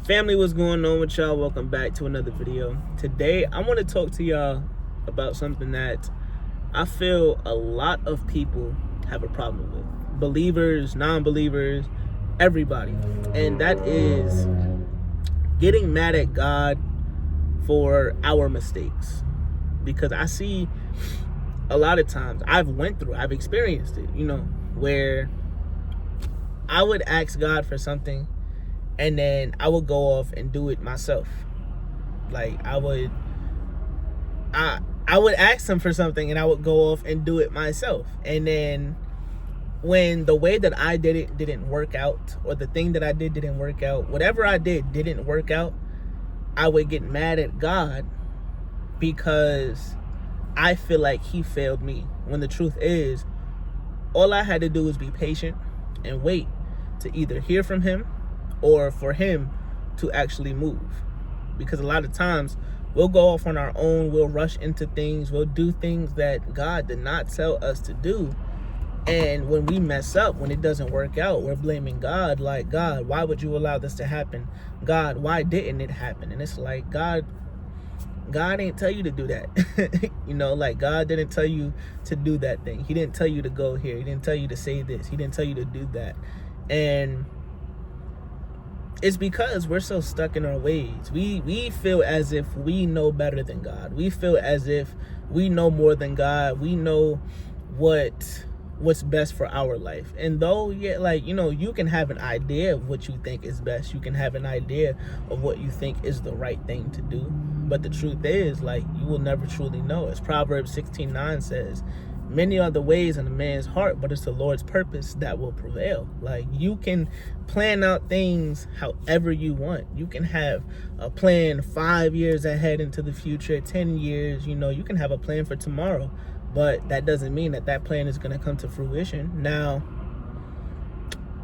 Family, what's going on with y'all? Welcome back to another video. Today I want to talk to y'all about something that I feel a lot of people have a problem with. Believers, non-believers, everybody. And that is getting mad at God for our mistakes. Because I see a lot of times, I've experienced it, where I would ask God for something and then I would go off and do it myself. Like I would ask him for something and I would go off and do it myself. And then when the way that I did it didn't work out, or the thing that I did didn't work out, whatever I did didn't work out, I would get mad at God because I feel like he failed me. When the truth is, all I had to do was be patient and wait to either hear from him or for him to actually move. Because a lot of times we'll go off on our own, we'll rush into things, we'll do things that God did not tell us to do. And when we mess up, when it doesn't work out, we're blaming God, like, God, why would you allow this to happen? God, why didn't it happen? And it's like, God ain't tell you to do that. Like God didn't tell you to do that thing. He didn't tell you to go here. He didn't tell you to say this. He didn't tell you to do that. And it's because we're so stuck in our ways. We feel as if we know better than God. We feel as if we know more than God. We know what's best for our life. And though, you can have an idea of what you think is best. You can have an idea of what you think is the right thing to do. But the truth is, you will never truly know. As Proverbs 16:9 says, many are the ways in a man's heart, but it's the Lord's purpose that will prevail. You can plan out things however you want. You can have a plan 5 years ahead into the future, 10 years, you can have a plan for tomorrow, but that doesn't mean that plan is going to come to fruition. Now,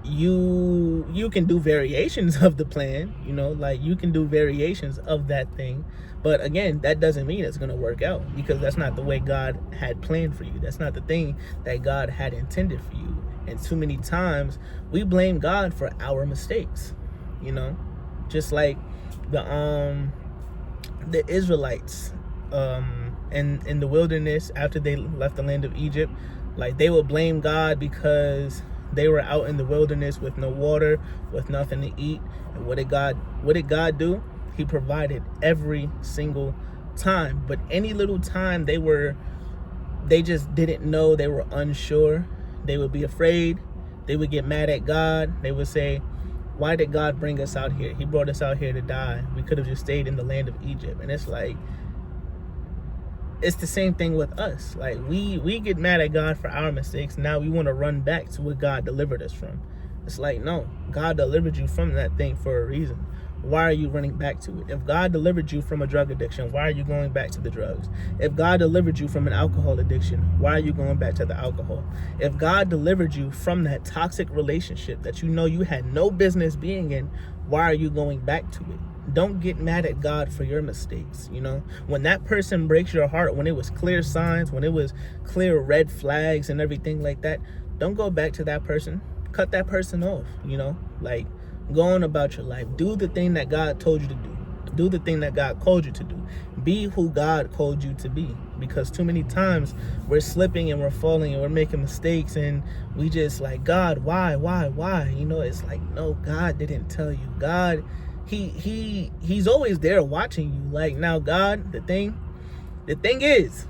you can do variations of the plan, you can do variations of that thing. But again, that doesn't mean it's going to work out, because that's not the way God had planned for you. That's not the thing that God had intended for you. And too many times we blame God for our mistakes, just like the Israelites in the wilderness after they left the land of Egypt. They would blame God because they were out in the wilderness with no water, with nothing to eat. And what did God do? He provided every single time. But any little time they just didn't know, they were unsure, they would be afraid, they would get mad at God. They would say, why did God bring us out here? He brought us out here to die. We could have just stayed in the land of Egypt. And it's it's the same thing with us. We get mad at God for our mistakes. Now we want to run back to what God delivered us from. It's no, God delivered you from that thing for a reason. Why are you running back to it? If God delivered you from a drug addiction, why are you going back to the drugs? If God delivered you from an alcohol addiction, why are you going back to the alcohol? If God delivered you from that toxic relationship that you had no business being in, why are you going back to it? Don't get mad at God for your mistakes. When that person breaks your heart, when it was clear signs, when it was clear red flags and everything like that, don't go back to that person. Cut that person off, go on about your life. Do the thing that God told you to do. Do the thing that God called you to do. Be who God called you to be. Because too many times we're slipping and we're falling and we're making mistakes, and we just God, why? It's no, God didn't tell you. God, he's always there watching you. Now God, the thing is,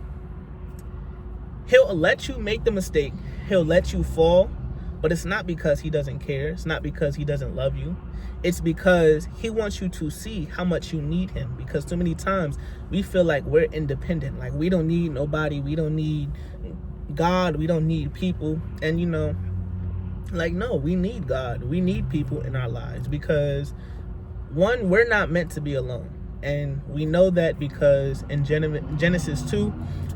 he'll let you make the mistake. He'll let you fall. But it's not because he doesn't care. It's not because he doesn't love you. It's because he wants you to see how much you need him. Because too many times we feel like we're independent. We don't need nobody. We don't need God. We don't need people. And no, we need God. We need people in our lives. Because one, we're not meant to be alone. And we know that because in Genesis 2,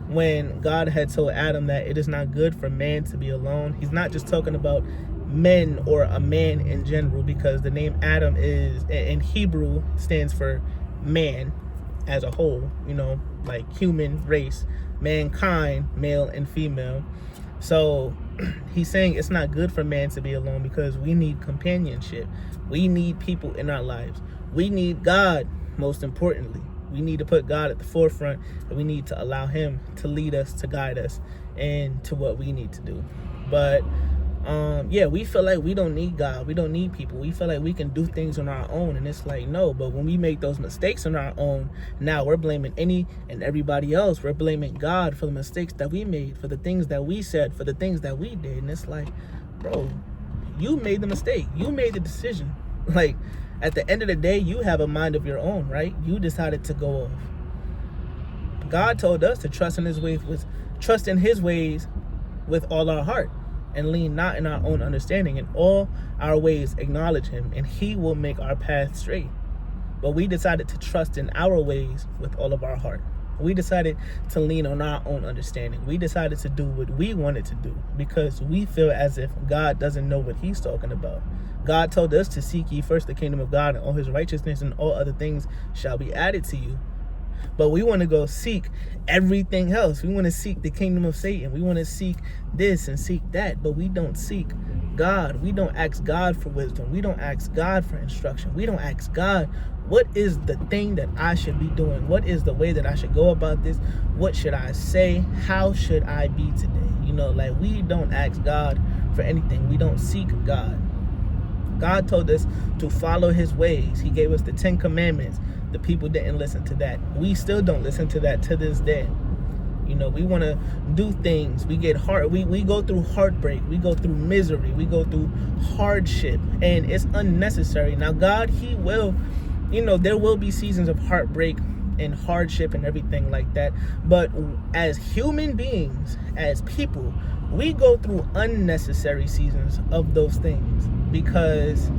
when God had told Adam that it is not good for man to be alone, he's not just talking about men or a man in general, because the name Adam is in Hebrew stands for man as a whole, human race, mankind, male and female. So He's saying it's not good for man to be alone because we need companionship. We need people in our lives. We need God, most importantly. We need to put God at the forefront, and we need to allow him to lead us, to guide us, and to what we need to do. But we feel like we don't need God. We don't need people. We feel like we can do things on our own, and it's like, no. But when we make those mistakes on our own, now we're blaming any and everybody else. We're blaming God for the mistakes that we made, for the things that we said, for the things that we did. And it's like, bro, you made the mistake. You made the decision. Like, at the end of the day, you have a mind of your own, right? You decided to go off. God told us to trust in his ways with all our heart, and lean not in our own understanding. In all our ways acknowledge him, and he will make our path straight. But we decided to trust in our ways with all of our heart. We decided to lean on our own understanding. We decided to do what we wanted to do because we feel as if God doesn't know what he's talking about. God told us to seek ye first the kingdom of God and all his righteousness, and all other things shall be added to you. But we want to go seek everything else. We want to seek the kingdom of Satan. We want to seek this and seek that, but we don't seek God. We don't ask God for wisdom. We don't ask God for instruction. We don't ask God, what is the thing that I should be doing? What is the way that I should go about this? What should I say? How should I be today? Like, we don't ask God for anything. We don't seek God. God told us to follow his ways. He gave us the 10 commandments. The people didn't listen to that. We still don't listen to that to this day. We want to do things. We get hard. We go through heartbreak. We go through misery. We go through hardship, and it's unnecessary. Now, God, he will, there will be seasons of heartbreak and hardship and everything like that. But as human beings, as people, we go through unnecessary seasons of those things because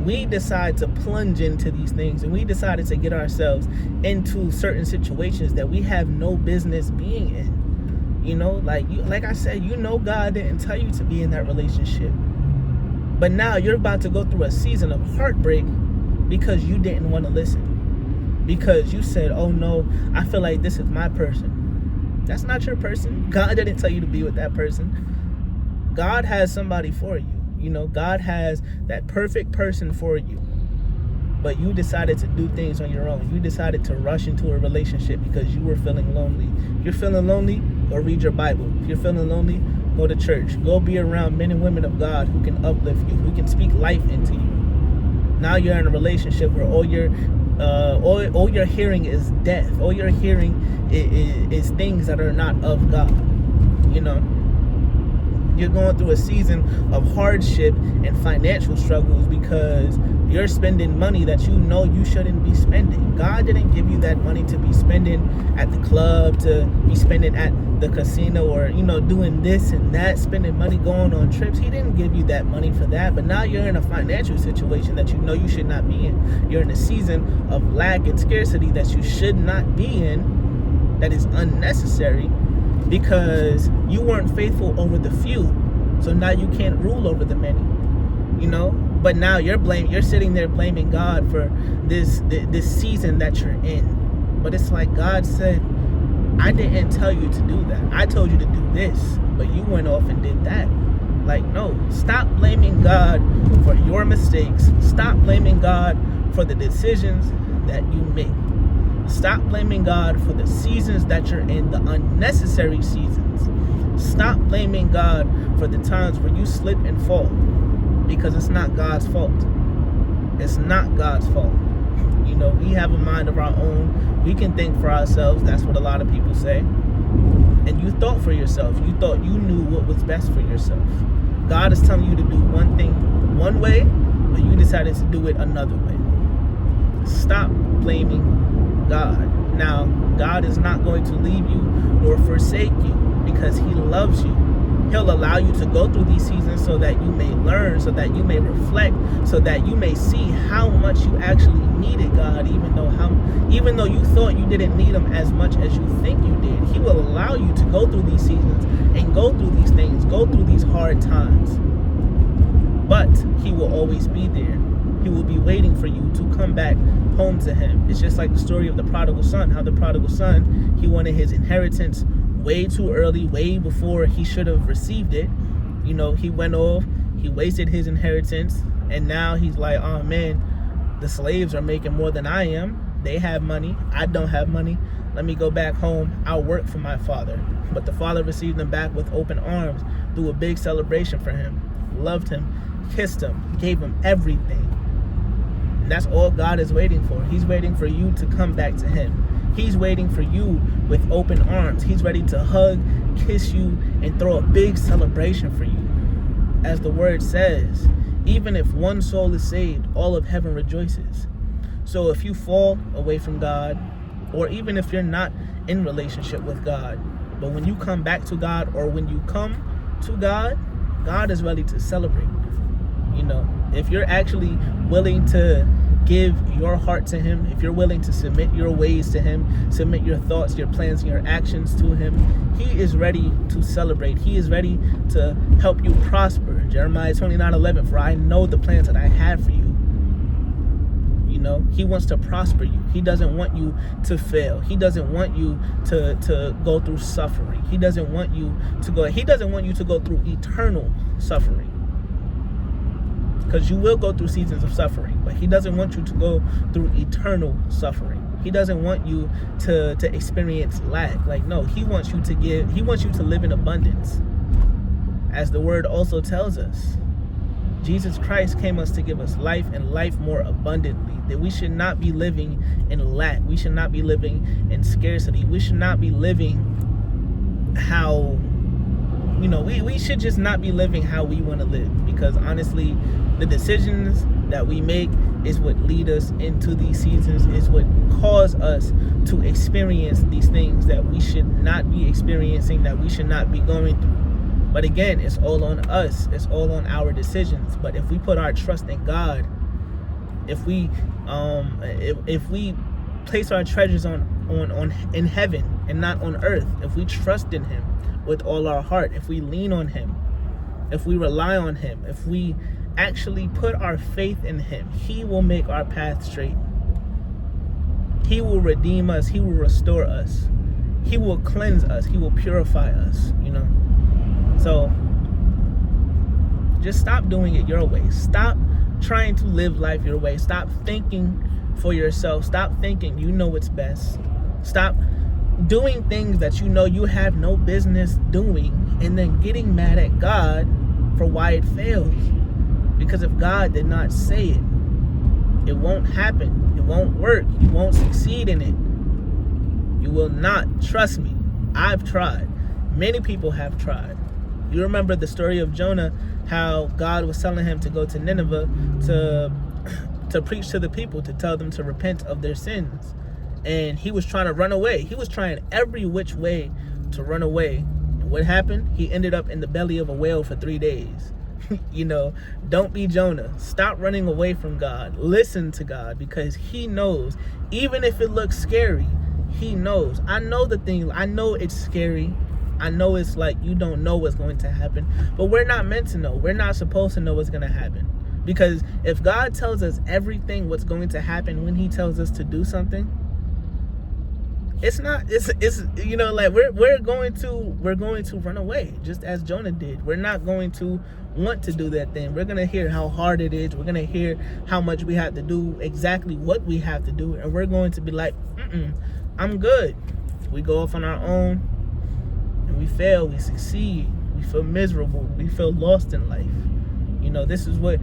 we decide to plunge into these things, and we decided to get ourselves into certain situations that we have no business being in. Like I said, God didn't tell you to be in that relationship, but now you're about to go through a season of heartbreak because you didn't want to listen, because you said, oh no, I feel like this is my person. That's not your person. God didn't tell you to be with that person. God has somebody for you. God has that perfect person for you. But you decided to do things on your own. You decided to rush into a relationship because you were feeling lonely. If you're feeling lonely, go read your Bible. If you're feeling lonely, go to church. Go be around men and women of God who can uplift you, who can speak life into you. Now you're in a relationship where all you're hearing is death. All you're hearing is things that are not of God. You're going through a season of hardship and financial struggles because you're spending money that you shouldn't be spending. God didn't give you that money to be spending at the club, to be spending at the casino, or doing this and that, spending money going on trips. He didn't give you that money for that. But now you're in a financial situation that you should not be in. You're in a season of lack and scarcity that you should not be in, that is unnecessary, because you weren't faithful over the few. So now you can't rule over the many. But now you're sitting there blaming God for this season that you're in. But it's like God said, I didn't tell you to do that. I told you to do this, but you went off and did that. Like, no, stop blaming God for your mistakes. Stop blaming God for the decisions that you make. Stop blaming God for the seasons that you're in, the unnecessary seasons. Stop blaming God for the times where you slip and fall, because it's not God's fault. It's not God's fault. We have a mind of our own. We can think for ourselves. That's what a lot of people say. And you thought for yourself. You thought you knew what was best for yourself. God is telling you to do one thing one way, but you decided to do it another way. Stop blaming God. Now, God is not going to leave you nor forsake you because he loves you. He'll allow you to go through these seasons so that you may learn, so that you may reflect, so that you may see how much you actually needed God, even though you thought you didn't need him as much as you think you did. He will allow you to go through these seasons and go through these things, go through these hard times. But he will always be there. He will be waiting for you to come back home to him. It's just like the story of the prodigal son, how the prodigal son, he wanted his inheritance way too early, way before he should have received it. You know, he went off, he wasted his inheritance, and now he's like, oh man, the slaves are making more than I am. They have money, I don't have money. Let me go back home, I'll work for my father. But the father received him back with open arms, threw a big celebration for him, loved him, kissed him, gave him everything. And that's all God is waiting for. He's waiting for you to come back to him. He's waiting for you with open arms. He's ready to hug, kiss you, and throw a big celebration for you. As the word says, even if one soul is saved, all of heaven rejoices. So if you fall away from God, or even if you're not in relationship with God, but when you come back to God, or when you come to God, God is ready to celebrate. You know, if you're actually willing to give your heart to him, if you're willing to submit your ways to him, submit your thoughts, your plans, and your actions to him, he is ready to celebrate. He is ready to help you prosper. Jeremiah 29:11, for I know the plans that I have for you. You know, he wants to prosper you. He doesn't want you to fail. He doesn't want you to go through suffering. He doesn't want you to go through eternal suffering. Because you will go through seasons of suffering, but he doesn't want you to go through eternal suffering. He doesn't want you to experience lack. Like, no, he wants you to live in abundance. As the word also tells us, Jesus Christ came us to give us life, and life more abundantly. That we should not be living in lack. We should not be living in scarcity. We should not be living how, you know, we should just not be living how we want to live. Because honestly, the decisions that we make is what lead us into these seasons, is what cause us to experience these things that we should not be experiencing, that we should not be going through. But again, it's all on us. It's all on our decisions. But if we put our trust in God, if we place our treasures on in heaven and not on earth, if we trust in him with all our heart, if we lean on him, if we rely on him, if we actually put our faith in him, he will make our path straight. He will redeem us. He will restore us. He will cleanse us. He will purify us, you know. So just stop doing it your way. Stop trying to live life your way. Stop thinking for yourself. Stop thinking you know what's best. Stop doing things that you know you have no business doing, and then getting mad at God for why it fails. Because if God did not say it, it won't happen. It won't work. You won't succeed in it. You will not. Trust me. I've tried. Many people have tried. You remember the story of Jonah, how God was telling him to go to Nineveh to preach to the people, to tell them to repent of their sins. And he was trying to run away. He was trying every which way to run away. And what happened? He ended up in the belly of a whale for 3 days. You know, don't be Jonah. Stop running away from God. Listen to God, because he knows. Even if it looks scary, he knows. I know the thing. I know it's scary. I know it's like you don't know what's going to happen, but we're not meant to know. We're not supposed to know what's going to happen. Because if God tells us everything what's going to happen when he tells us to do something, it's you know, like we're going to run away, just as Jonah did. We're not going to want to do that thing. We're going to hear how hard it is. We're going to hear how much we have to do, exactly what we have to do, and we're going to be like, I'm good. We go off on our own. We fail, we succeed, we feel miserable, we feel lost in life. You know, this is what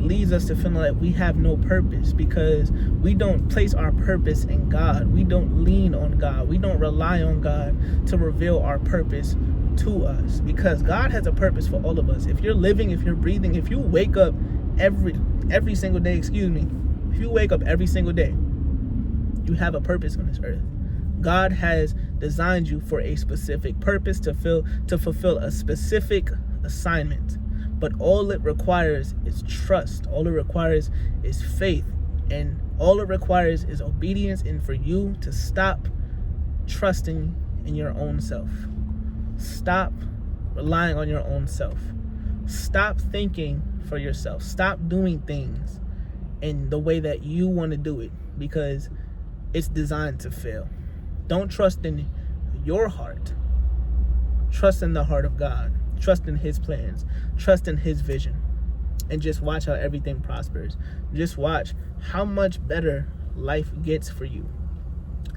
leads us to feeling like we have no purpose, because we don't place our purpose in God. We don't lean on God. We don't rely on God to reveal our purpose to us, because God has a purpose for all of us. If you're living, if you're breathing, if you wake up every single day, if you wake up every single day, you have a purpose on this earth. God has designed you for a specific purpose, to fulfill a specific assignment. But all it requires is trust. All it requires is faith. And all it requires is obedience, and for you to stop trusting in your own self. Stop relying on your own self. Stop thinking for yourself. Stop doing things in the way that you want to do it, because it's designed to fail. Don't trust in your heart. Trust in the heart of God. Trust in his plans. Trust in his vision. And just watch how everything prospers. Just watch how much better life gets for you.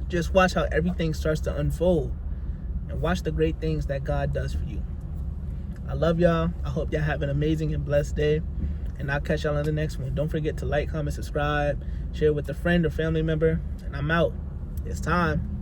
Just watch how everything starts to unfold. And watch the great things that God does for you. I love y'all. I hope y'all have an amazing and blessed day. And I'll catch y'all on the next one. Don't forget to like, comment, subscribe, share with a friend or family member. And I'm out. It's time.